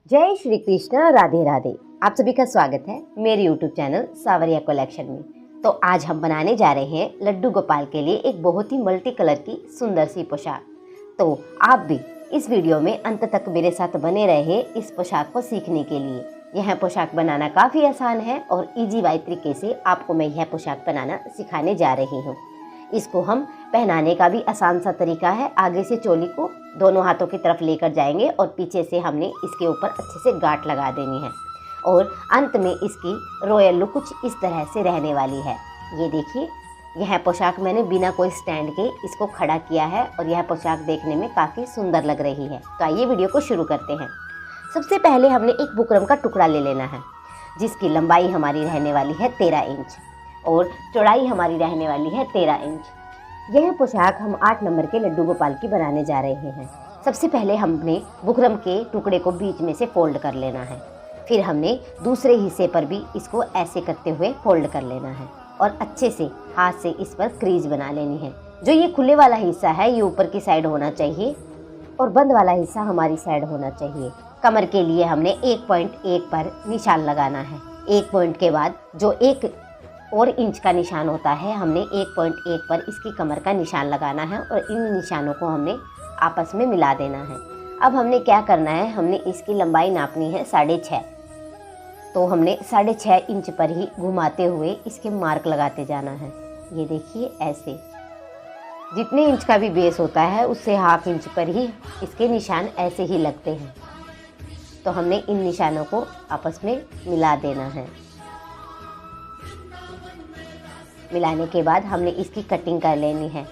जय श्री कृष्ण, राधे राधे। आप सभी का स्वागत है मेरे YouTube चैनल सावरिया कलेक्शन में। तो आज हम बनाने जा रहे हैं लड्डू गोपाल के लिए एक बहुत ही मल्टी कलर की सुंदर सी पोशाक। तो आप भी इस वीडियो में अंत तक मेरे साथ बने रहे इस पोशाक को सीखने के लिए। यह पोशाक बनाना काफ़ी आसान है और इजी वाई तरीके से आपको मैं यह पोशाक बनाना सिखाने जा रही हूँ। इसको हम पहनाने का भी आसान सा तरीका है। आगे से चोली को दोनों हाथों की तरफ लेकर जाएंगे और पीछे से हमने इसके ऊपर अच्छे से गांठ लगा देनी है और अंत में इसकी रॉयल लुक कुछ इस तरह से रहने वाली है। ये देखिए, यह पोशाक मैंने बिना कोई स्टैंड के इसको खड़ा किया है और यह पोशाक देखने में काफ़ी सुंदर लग रही है। तो आइए वीडियो को शुरू करते हैं। सबसे पहले हमने एक बुकरम का टुकड़ा ले लेना है जिसकी लंबाई हमारी रहने वाली है 13 इंच और चौड़ाई हमारी रहने वाली है 13 इंच। यह पोशाक हम 8 नंबर के लड्डू गोपाल की बनाने जा रहे हैं। सबसे पहले हमने बुकरम के टुकड़े को बीच में से फोल्ड कर लेना है। फिर हमने दूसरे हिस्से पर भी इसको ऐसे करते हुए फोल्ड कर लेना है और अच्छे से हाथ से इस पर क्रीज बना लेनी है। जो ये खुले वाला हिस्सा है ये ऊपर की साइड होना चाहिए और बंद वाला हिस्सा हमारी साइड होना चाहिए। कमर के लिए हमने 1.1 पर निशान लगाना है। 1 पॉइंट के बाद जो 1 और इंच का निशान होता है हमने 1.1 पर इसकी कमर का निशान लगाना है और इन निशानों को हमने आपस में मिला देना है। अब हमने क्या करना है, हमने इसकी लंबाई नापनी है 6.5। तो हमने 6.5 इंच पर ही घुमाते हुए इसके मार्क लगाते जाना है। ये देखिए, ऐसे जितने इंच का भी बेस होता है उससे ½ इंच पर ही इसके निशान ऐसे ही लगते हैं। तो हमने इन निशानों को आपस में मिला देना है। मिलाने के बाद हमने इसकी कटिंग कर लेनी है।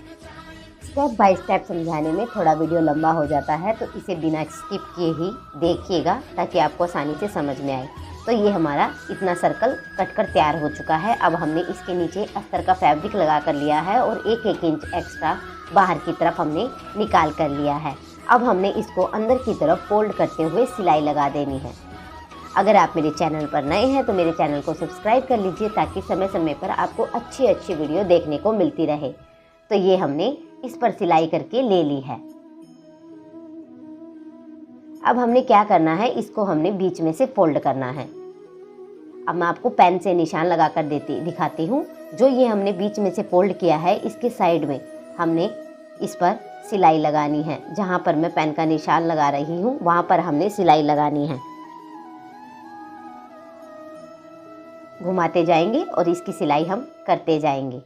स्टेप बाय स्टेप समझाने में थोड़ा वीडियो लंबा हो जाता है तो इसे बिना स्किप किए ही देखिएगा ताकि आपको आसानी से समझ में आए। तो ये हमारा इतना सर्कल कटकर तैयार हो चुका है। अब हमने इसके नीचे अस्तर का फैब्रिक लगा कर लिया है और 1-1 इंच एक्स्ट्रा बाहर की तरफ हमने निकाल कर लिया है। अब हमने इसको अंदर की तरफ फोल्ड करते हुए सिलाई लगा देनी है। अगर आप मेरे चैनल पर नए हैं तो मेरे चैनल को सब्सक्राइब कर लीजिए ताकि समय समय पर आपको अच्छी वीडियो देखने को मिलती रहे। तो ये हमने इस पर सिलाई करके ले ली है। अब हमने क्या करना है, इसको हमने बीच में से फोल्ड करना है। अब मैं आपको पेन से निशान लगा कर दिखाती हूँ। जो ये हमने बीच में से फोल्ड किया है इसके साइड में हमने इस पर सिलाई लगानी है। जहाँ पर मैं पेन का निशान लगा रही हूँ वहाँ पर हमने सिलाई लगानी है। घुमाते जाएंगे और इसकी सिलाई हम करते जाएंगे।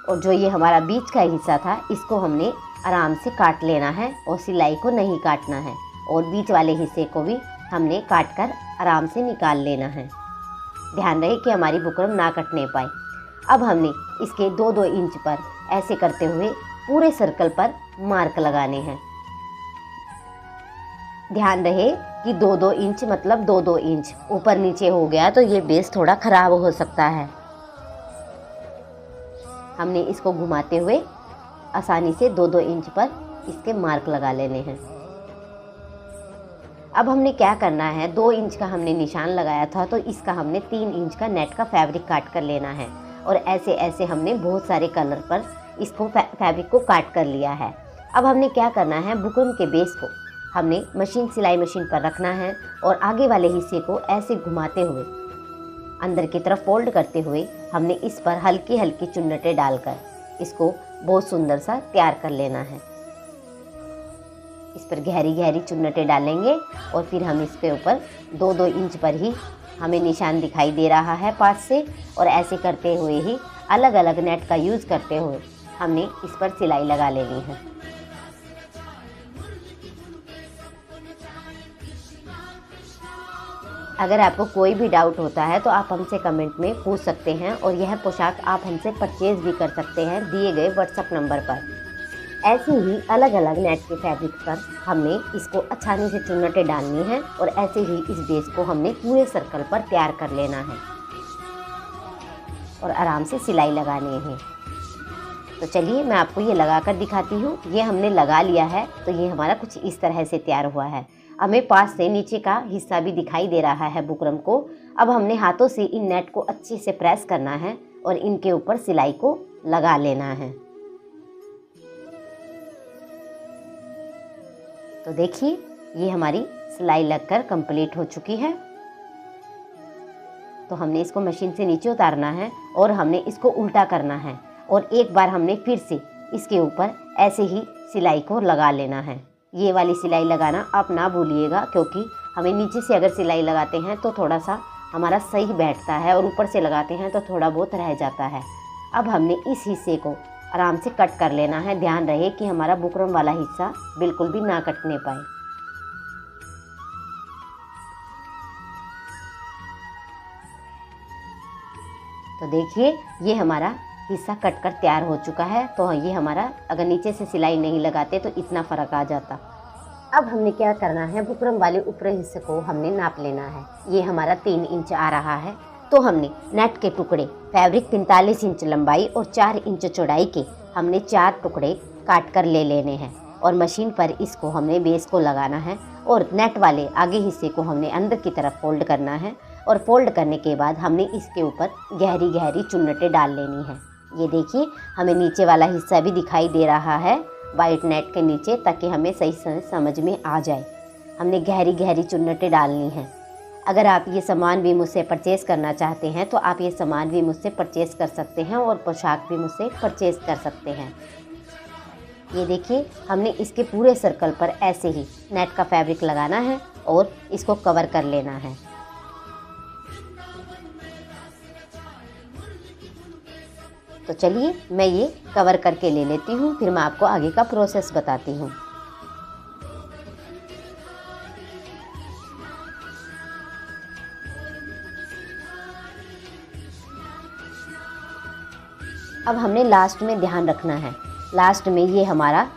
और जो ये हमारा बीच का हिस्सा था इसको हमने आराम से काट लेना है और सिलाई को नहीं काटना है और बीच वाले हिस्से को भी हमने काट कर आराम से निकाल लेना है। ध्यान रहे कि हमारी बुकरम ना कटने पाए। अब हमने इसके 2-2 इंच पर ऐसे करते हुए पूरे सर्कल पर मार्क लगाने हैं। ध्यान रहे कि 2-2 इंच मतलब 2-2 इंच। ऊपर नीचे हो गया तो ये बेस थोड़ा खराब हो सकता है। हमने इसको घुमाते हुए आसानी से 2-2 इंच पर इसके मार्क लगा लेने हैं। अब हमने क्या करना है, 2 इंच का हमने निशान लगाया था तो इसका हमने 3 इंच का नेट का फैब्रिक काट कर लेना है और ऐसे ऐसे हमने बहुत सारे कलर पर इसको फैब्रिक को काट कर लिया है। अब हमने क्या करना है, बुकरम के बेस को हमने सिलाई मशीन पर रखना है और आगे वाले हिस्से को ऐसे घुमाते हुए अंदर की तरफ फोल्ड करते हुए हमने इस पर हल्की हल्की चुन्नटें डालकर इसको बहुत सुंदर सा तैयार कर लेना है। इस पर गहरी गहरी चुन्नटें डालेंगे और फिर हम इसके ऊपर 2-2 इंच पर ही हमें निशान दिखाई दे रहा है पास से और ऐसे करते हुए ही अलग अलग नेट का यूज़ करते हुए हमने इस पर सिलाई लगा लेनी है। अगर आपको कोई भी डाउट होता है तो आप हमसे कमेंट में पूछ सकते हैं और यह पोशाक आप हमसे परचेज़ भी कर सकते हैं दिए गए व्हाट्सएप नंबर पर। ऐसे ही अलग अलग नेट के फैब्रिक पर हमने इसको आसानी से चुन्नटें डालनी है और ऐसे ही इस बेस को हमने पूरे सर्कल पर तैयार कर लेना है और आराम से सिलाई लगानी है। तो चलिए मैं आपको ये लगा कर दिखाती हूँ। ये हमने लगा लिया है तो ये हमारा कुछ इस तरह से तैयार हुआ है। हमें पास से नीचे का हिस्सा भी दिखाई दे रहा है बुकरम को। अब हमने हाथों से इन नेट को अच्छे से प्रेस करना है और इनके ऊपर सिलाई को लगा लेना है। तो देखिए ये हमारी सिलाई लगकर कंप्लीट हो चुकी है। तो हमने इसको मशीन से नीचे उतारना है और हमने इसको उल्टा करना है और एक बार हमने फिर से इसके ऊपर ऐसे ही सिलाई को लगा लेना है। ये वाली सिलाई लगाना आप ना भूलिएगा, क्योंकि हमें नीचे से अगर सिलाई लगाते हैं तो थोड़ा सा हमारा सही बैठता है और ऊपर से लगाते हैं तो थोड़ा बहुत रह जाता है। अब हमने इस हिस्से को आराम से कट कर लेना है। ध्यान रहे कि हमारा बुकरम वाला हिस्सा बिल्कुल भी ना कटने पाए। तो देखिए ये हमारा हिस्सा कटकर तैयार हो चुका है। तो ये हमारा अगर नीचे से सिलाई नहीं लगाते तो इतना फ़र्क आ जाता। अब हमने क्या करना है, बुकरम वाले ऊपरी हिस्से को हमने नाप लेना है। ये हमारा 3 इंच आ रहा है। तो हमने नेट के टुकड़े फैब्रिक 45 इंच लंबाई और 4 इंच चौड़ाई के हमने 4 टुकड़े काट कर ले लेने हैं और मशीन पर इसको हमने बेस को लगाना है और नेट वाले आगे हिस्से को हमने अंदर की तरफ फोल्ड करना है और फोल्ड करने के बाद हमने इसके ऊपर गहरी गहरी चुन्नटें डाल लेनी है। ये देखिए हमें नीचे वाला हिस्सा भी दिखाई दे रहा है वाइट नेट के नीचे, ताकि हमें सही से समझ में आ जाए। हमने गहरी गहरी चुन्नटें डालनी हैं। अगर आप ये सामान भी मुझसे परचेज़ करना चाहते हैं तो आप ये सामान भी मुझसे परचेज़ कर सकते हैं और पोशाक भी मुझसे परचेज़ कर सकते हैं। ये देखिए हमने इसके पूरे सर्कल पर ऐसे ही नेट का फैब्रिक लगाना है और इसको कवर कर लेना है। तो चलिए मैं ये कवर करके ले लेती हूँ, फिर मैं आपको आगे का प्रोसेस बताती हूँ। अब हमने लास्ट में ध्यान रखना है, लास्ट में ये हमारा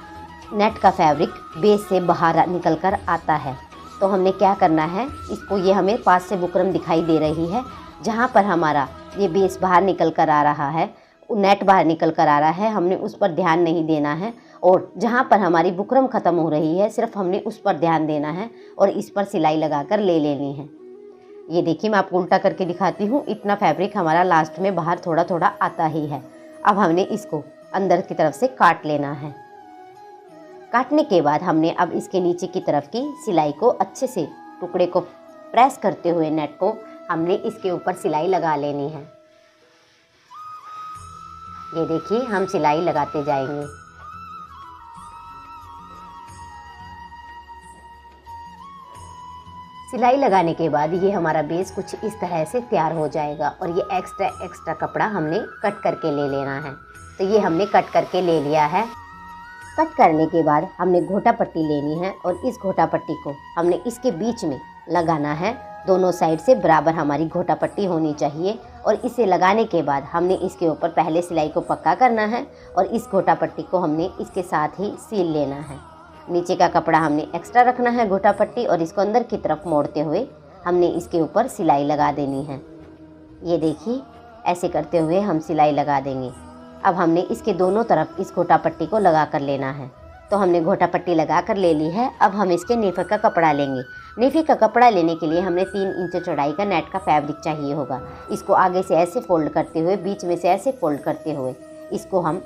नेट का फैब्रिक बेस से बाहर निकल कर आता है। तो हमने क्या करना है, इसको ये हमें पास से बुकरम दिखाई दे रही है, जहाँ पर हमारा ये बेस बाहर निकल कर आ रहा है, नेट बाहर निकल कर आ रहा है, हमने उस पर ध्यान नहीं देना है। और जहाँ पर हमारी बुकरम ख़त्म हो रही है सिर्फ हमने उस पर ध्यान देना है और इस पर सिलाई लगाकर ले लेनी है। ये देखिए मैं आपको उल्टा करके दिखाती हूँ। इतना फैब्रिक हमारा लास्ट में बाहर थोड़ा थोड़ा आता ही है। अब हमने इसको अंदर की तरफ से काट लेना है। काटने के बाद हमने अब इसके नीचे की तरफ की सिलाई को अच्छे से टुकड़े को प्रेस करते हुए नेट को हमने इसके ऊपर सिलाई लगा लेनी है। ये देखिए हम सिलाई लगाते जाएंगे। सिलाई लगाने के बाद ये हमारा बेस कुछ इस तरह से तैयार हो जाएगा और ये एक्स्ट्रा कपड़ा हमने कट करके ले लेना है। तो ये हमने कट करके ले लिया है। कट करने के बाद हमने घोटा पट्टी लेनी है और इस घोटा पट्टी को हमने इसके बीच में लगाना है। दोनों साइड से बराबर हमारी घोटा पट्टी होनी चाहिए और इसे लगाने के बाद हमने इसके ऊपर पहले सिलाई को पक्का करना है और इस घोटा पट्टी को हमने इसके साथ ही सील लेना है। नीचे का कपड़ा हमने एक्स्ट्रा रखना है घोटा पट्टी और इसको अंदर की तरफ मोड़ते हुए हमने इसके ऊपर सिलाई लगा देनी है। ये देखिए ऐसे करते हुए हम सिलाई लगा देंगे। अब हमने इसके दोनों तरफ इस घोटा पट्टी को लगा कर लेना है। तो हमने घोटा पट्टी लगा कर ले ली है। अब हम इसके नेफे का कपड़ा लेंगे। नेफे का कपड़ा लेने के लिए हमने 3 इंच चौड़ाई का नेट का फैब्रिक चाहिए होगा। इसको आगे से ऐसे फोल्ड करते हुए, बीच में से ऐसे फोल्ड करते हुए इसको हम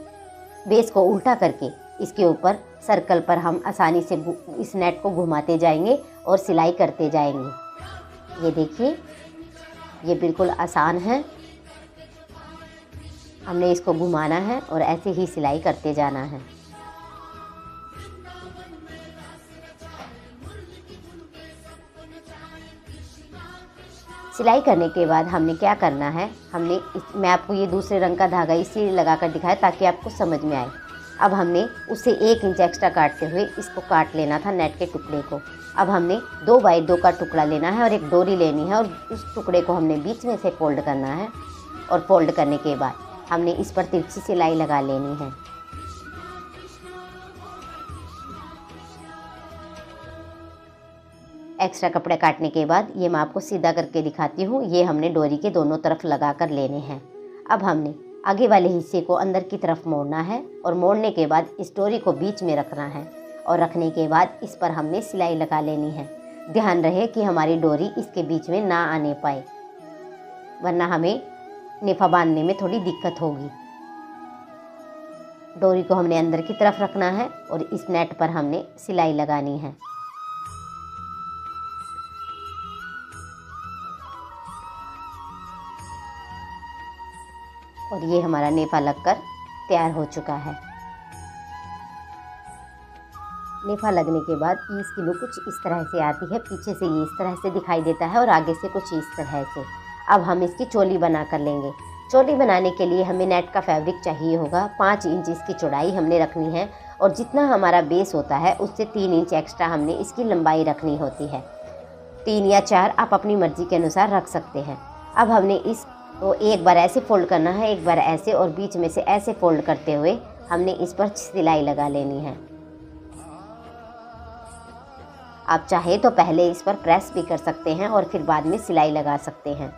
बेस को उल्टा करके इसके ऊपर सर्कल पर हम आसानी से इस नेट को घुमाते जाएंगे और सिलाई करते जाएंगे। ये देखिए ये बिल्कुल आसान है। हमने इसको घुमाना है और ऐसे ही सिलाई करते जाना है। सिलाई करने के बाद हमने क्या करना है, मैं आपको ये दूसरे रंग का धागा इसलिए लगा कर दिखाया ताकि आपको समझ में आए। अब हमने उससे 1 इंच एक्स्ट्रा काटते हुए इसको काट लेना था नेट के टुकड़े को। अब हमने 2 बाई 2 का टुकड़ा लेना है और एक डोरी लेनी है और उस टुकड़े को हमने बीच में से फोल्ड करना है और फोल्ड करने के बाद हमने इस पर तिरछी सिलाई लगा लेनी है। एक्स्ट्रा कपड़े काटने के बाद ये मैं आपको सीधा करके दिखाती हूँ। ये हमने डोरी के दोनों तरफ लगा कर लेने हैं। अब हमने आगे वाले हिस्से को अंदर की तरफ मोड़ना है और मोड़ने के बाद इस डोरी को बीच में रखना है और रखने के बाद इस पर हमने सिलाई लगा लेनी है। ध्यान रहे कि हमारी डोरी इसके बीच में ना आने पाए, वरना हमें नेफा बांधने में थोड़ी दिक्कत होगी। डोरी को हमने अंदर की तरफ रखना है और इस नेट पर हमने सिलाई लगानी है। और ये हमारा नेफा लगकर तैयार हो चुका है। नेफा लगने के बाद इसकी लुक कुछ इस तरह से आती है। पीछे से ये इस तरह से दिखाई देता है और आगे से कुछ इस तरह से। अब हम इसकी चोली बना कर लेंगे। चोली बनाने के लिए हमें नेट का फैब्रिक चाहिए होगा। 5 इंच इसकी चौड़ाई हमने रखनी है और जितना हमारा बेस होता है उससे 3 इंच एक्स्ट्रा हमने इसकी लंबाई रखनी होती है। 3 या 4 आप अपनी मर्ज़ी के अनुसार रख सकते हैं। अब हमने इसको एक बार ऐसे फोल्ड करना है, एक बार ऐसे, और बीच में से ऐसे फोल्ड करते हुए हमने इस पर सिलाई लगा लेनी है। आप चाहे तो पहले इस पर प्रेस भी कर सकते हैं और फिर बाद में सिलाई लगा सकते हैं।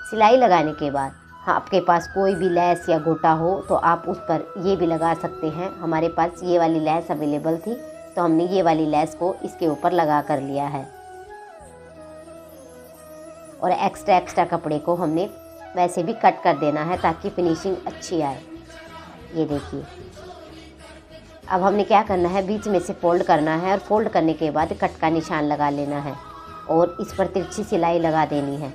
सिलाई लगाने के बाद आपके पास कोई भी लैस या गोटा हो तो आप उस पर ये भी लगा सकते हैं। हमारे पास ये वाली लैस अवेलेबल थी तो हमने ये वाली लैस को इसके ऊपर लगा कर लिया है। और एक्स्ट्रा कपड़े को हमने वैसे भी कट कर देना है ताकि फिनिशिंग अच्छी आए। ये देखिए, अब हमने क्या करना है, बीच में से फोल्ड करना है और फोल्ड करने के बाद कट का निशान लगा लेना है और इस पर तिरछी सिलाई लगा देनी है।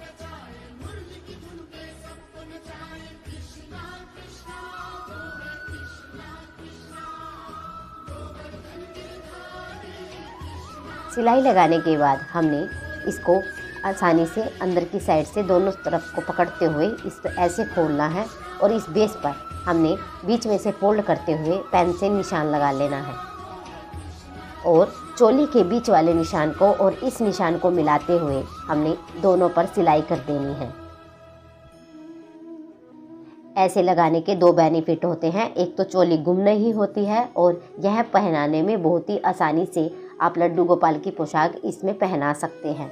सिलाई लगाने के बाद हमने इसको आसानी से अंदर की साइड से दोनों तरफ को पकड़ते हुए इस ऐसे खोलना है और इस बेस पर हमने बीच में से फोल्ड करते हुए पेन से निशान लगा लेना है और चोली के बीच वाले निशान को और इस निशान को मिलाते हुए हमने दोनों पर सिलाई कर देनी है। ऐसे लगाने के 2 बेनिफिट होते हैं। एक तो चोली गुम नहीं होती है और यह पहनाने में बहुत ही आसानी से आप लड्डू गोपाल की पोशाक इसमें पहना सकते हैं।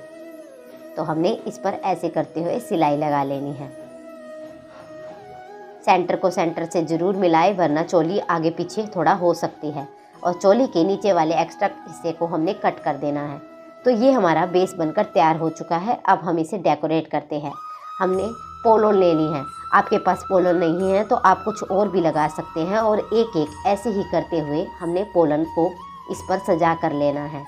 तो हमने इस पर ऐसे करते हुए सिलाई लगा लेनी है। सेंटर को सेंटर से ज़रूर मिलाएं वरना चोली आगे पीछे थोड़ा हो सकती है। और चोली के नीचे वाले एक्स्ट्रा हिस्से को हमने कट कर देना है। तो ये हमारा बेस बनकर तैयार हो चुका है। अब हम इसे डेकोरेट करते हैं। हमने पोलो लेनी है। आपके पास पोलो नहीं है तो आप कुछ और भी लगा सकते हैं और एक एक ऐसे ही करते हुए हमने पोलन को इस पर सजा कर लेना है।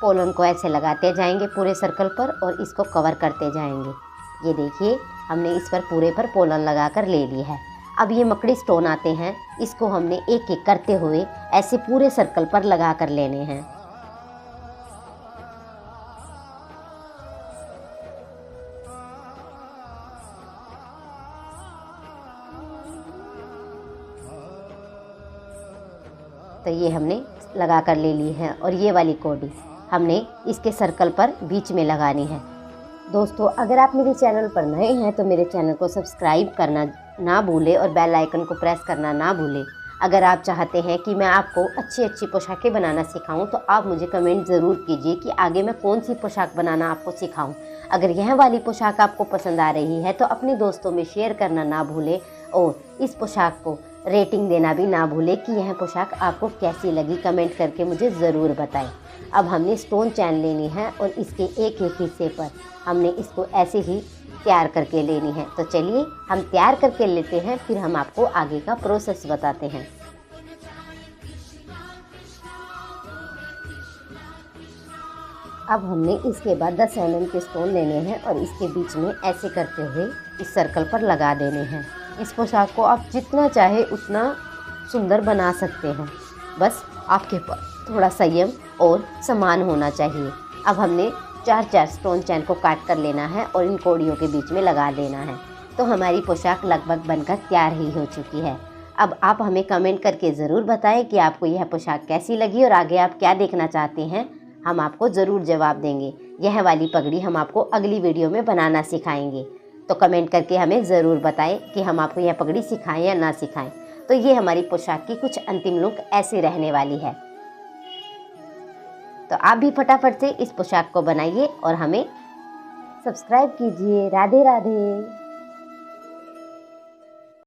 पोलन को ऐसे लगाते जाएंगे पूरे सर्कल पर और इसको कवर करते जाएंगे। ये देखिए, हमने इस पर पूरे पर पोलन लगा कर ले ली है। अब ये मकड़ी स्टोन आते हैं, इसको हमने एक एक करते हुए ऐसे पूरे सर्कल पर लगा कर लेने हैं। तो ये हमने लगा कर ले ली है और ये वाली कोडी हमने इसके सर्कल पर बीच में लगानी है। दोस्तों, अगर आप मेरे चैनल पर नए हैं तो मेरे चैनल को सब्सक्राइब करना ना भूलें और बेल आइकन को प्रेस करना ना भूलें। अगर आप चाहते हैं कि मैं आपको अच्छी अच्छी पोशाकें बनाना सिखाऊं तो आप मुझे कमेंट ज़रूर कीजिए कि आगे मैं कौन सी पोशाक बनाना आपको सिखाऊं। अगर यह वाली पोशाक आपको पसंद आ रही है तो अपने दोस्तों में शेयर करना ना भूलें और इस पोशाक को रेटिंग देना भी ना भूलें कि यह पोशाक आपको कैसी लगी। कमेंट करके मुझे ज़रूर बताएं। अब हमने स्टोन चैन लेनी है और इसके एक एक हिस्से पर हमने इसको ऐसे ही तैयार करके लेनी है। तो चलिए हम तैयार करके लेते हैं, फिर हम आपको आगे का प्रोसेस बताते हैं। अब हमने इसके बाद 10 mm के स्टोन लेने हैं और इसके बीच में ऐसे करते हुए इस सर्कल पर लगा देने हैं। इस पोशाक को आप जितना चाहे उतना सुंदर बना सकते हैं, बस आपके पास थोड़ा संयम और सम्मान होना चाहिए। अब हमने 4-4 स्टोन चैन को काट कर लेना है और इन कोड़ियों के बीच में लगा देना है। तो हमारी पोशाक लगभग बनकर तैयार ही हो चुकी है। अब आप हमें कमेंट करके ज़रूर बताएं कि आपको यह पोशाक कैसी लगी और आगे आप क्या देखना चाहते हैं। हम आपको ज़रूर जवाब देंगे। यह वाली पगड़ी हम आपको अगली वीडियो में बनाना सिखाएंगे। तो कमेंट करके हमें ज़रूर बताएं कि हम आपको यह पगड़ी सिखाएं या ना सिखाएं। तो ये हमारी पोशाक की कुछ अंतिम लुक ऐसी रहने वाली है। तो आप भी फटाफट से इस पोशाक को बनाइए और हमें सब्सक्राइब कीजिए। राधे राधे।